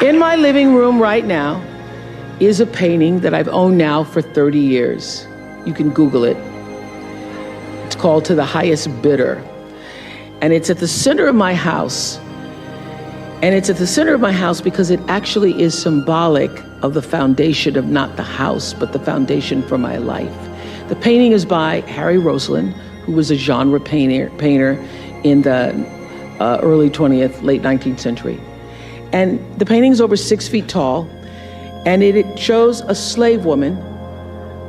In my living room right now is a painting that I've owned now for 30 years. You can Google it. It's called To the Highest Bidder. And it's at the center of my house. And it's at the center of my house because it actually is symbolic of the foundation of not the house, but the foundation for my life. The painting is by Harry Roslin, who was a genre painter in the early 20th, late 19th century. And the painting is over 6 feet tall, and it shows a slave woman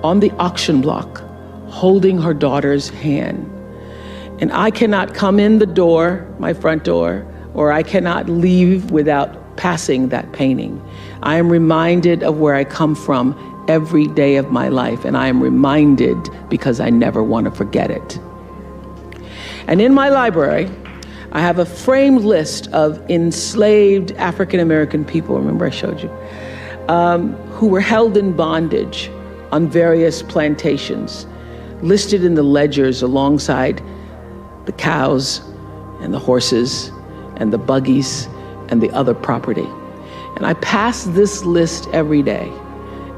on the auction block holding her daughter's hand. And I cannot come in the door, my front door, or I cannot leave without passing that painting. I am reminded of where I come from every day of my life, and I am reminded because I never want to forget it. And in my library, I have a framed list of enslaved African-American people, remember I showed you, who were held in bondage on various plantations, listed in the ledgers alongside the cows and the horses and the buggies and the other property. And I pass this list every day.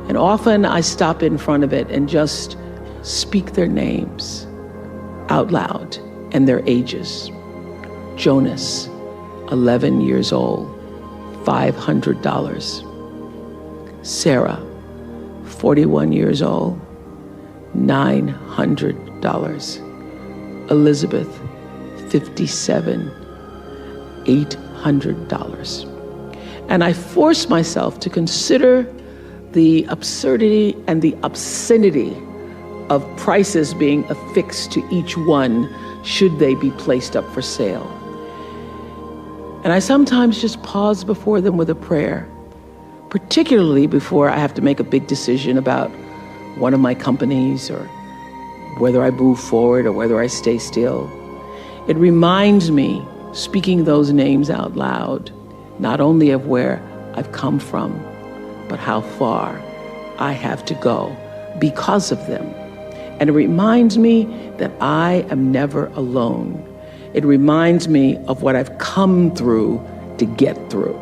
And often I stop in front of it and just speak their names out loud and their ages. Jonas, 11 years old, $500. Sarah, 41 years old, $900. Elizabeth, 57, $800. And I force myself to consider the absurdity and the obscenity of prices being affixed to each one should they be placed up for sale. And I sometimes just pause before them with a prayer, particularly before I have to make a big decision about one of my companies or whether I move forward or whether I stay still. It reminds me, speaking those names out loud, not only of where I've come from, but how far I have to go because of them. And it reminds me that I am never alone. It reminds me of what I've come through to get through.